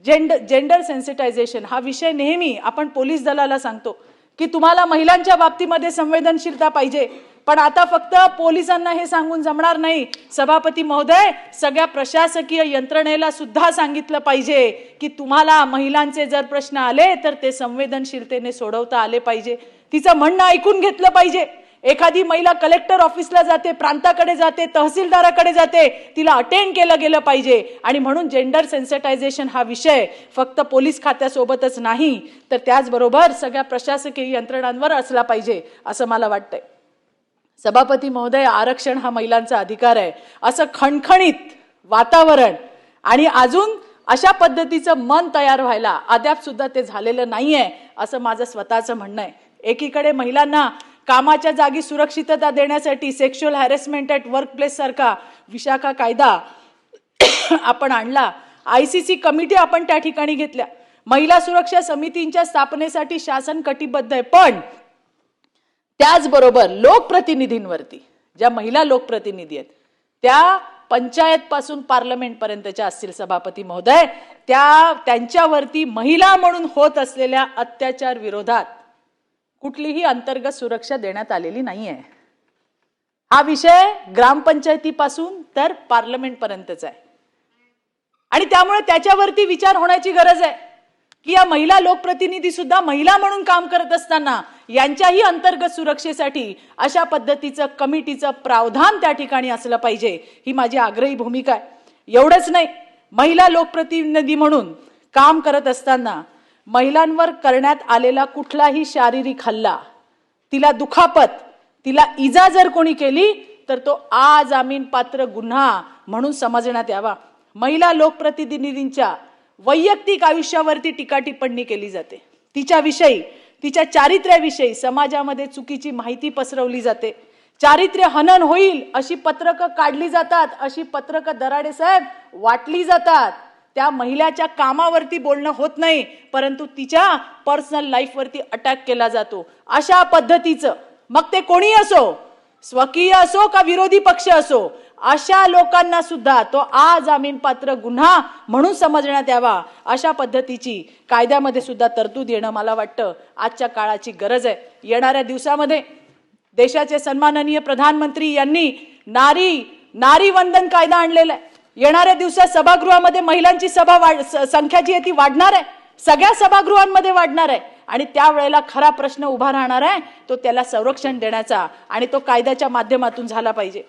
Gender sensitisation हा विषय नेहमी आपण पोलीस दलाला सांगतो की तुम्हाला महिलांच्या बाबतीमध्ये संवेदनशीलता पाहिजे, पण आता फक्त पोलिसांना हे सांगून जमणार नाही. सभापती महोदय, सगळ्या प्रशासकीय यंत्रणेला सुद्धा सांगितलं पाहिजे की तुम्हाला महिलांचे जर प्रश्न आले तर ते संवेदनशीलतेने सोडवता आले पाहिजे. तिचं म्हणणं ऐकून घेतलं पाहिजे. एखादी महिला कलेक्टर ऑफिसला जाते, प्रांताकडे जाते, तहसीलदाराकडे जाते, तिला अटेंड केलं गेलं पाहिजे. आणि म्हणून जेंडर सेन्सिटायझेशन हा विषय फक्त पोलीस खात्यासोबतच नाही तर त्याचबरोबर सगळ्या प्रशासकीय यंत्रणांवर असला पाहिजे असं मला वाटतंय. सभापती महोदय, आरक्षण हा महिलांचा अधिकार आहे असं खणखणीत वातावरण आणि अजून अशा पद्धतीचं मन तयार व्हायला अद्याप सुद्धा ते झालेलं नाहीये असं माझं स्वतःचं म्हणणं आहे. एकीकडे महिलांना कामाच्या जागी सुरक्षितता देण्यासाठी सेक्शुअल हॅरेसमेंट ॲट वर्कप्लेस सारखा विशाखा कायदा आपण आणला. ICC कमिटी आपण त्या ठिकाणी घेतल्या. महिला सुरक्षा समितींच्या स्थापनेसाठी शासन कटिबद्ध आहे. पण त्याचबरोबर लोकप्रतिनिधींवरती, ज्या महिला लोकप्रतिनिधी आहेत त्या पंचायत पासून पार्लमेंट पर्यंतच्या असतील सभापती महोदय, त्यांच्यावरती महिला म्हणून होत असलेल्या अत्याचार विरोधात कुठलीही अंतर्गत सुरक्षा देण्यात आलेली नाहीये. हा विषय ग्रामपंचायतीपासून तर पार्लमेंट पर्यंतच आहे आणि त्यामुळे त्याच्यावरती विचार होण्याची गरज आहे की या महिला लोकप्रतिनिधी सुद्धा महिला म्हणून काम करत असताना यांच्याही अंतर्गत सुरक्षेसाठी अशा पद्धतीचं कमिटीचं प्रावधान त्या ठिकाणी असलं पाहिजे, ही माझी आग्रही भूमिका आहे. एवढंच नाही, महिला लोकप्रतिनिधी म्हणून काम करत असताना महिलांवर करण्यात आलेला कुठलाही शारीरिक हल्ला, तिला दुखापत, तिला इजा जर कोणी केली तर तो अजामीन पात्र गुन्हा म्हणून समजण्यात यावा. महिला लोकप्रतिनिधींच्या वैयक्तिक आयुष्यावरती टीका टिप्पणी केली जाते, तिच्याविषयी, तिच्या चारित्र्याविषयी समाजामध्ये चुकीची माहिती पसरवली जाते, चारित्र्य हनन होईल अशी पत्रकं काढली जातात, अशी पत्रकं दराडे साहेब वाटली जातात. त्या महिलेच्या कामावरती बोलणं होत नाही परंतु तिच्या पर्सनल लाईफवरती अटॅक केला जातो. अशा पद्धतीचं, मग ते कोणी असो, स्वकीय असो का विरोधी पक्ष असो, अशा लोकांना सुद्धा तो अजामीन पात्र गुन्हा म्हणून समजण्यात यावा. अशा पद्धतीची कायद्यामध्ये सुद्धा तरतूद येणं मला वाटतं आजच्या काळाची गरज आहे. येणाऱ्या दिवसामध्ये देशाचे सन्माननीय प्रधानमंत्री यांनी नारी वंदन कायदा आणलेला आहे. येणाऱ्या दिवसात सभागृहामध्ये महिलांची संख्या जी आहे ती वाढणार आहे, सगळ्या सभागृहांमध्ये वाढणार आहे आणि त्यावेळेला खरा प्रश्न उभा राहणार आहे तो त्याला संरक्षण देण्याचा आणि तो कायद्याच्या माध्यमातून झाला पाहिजे.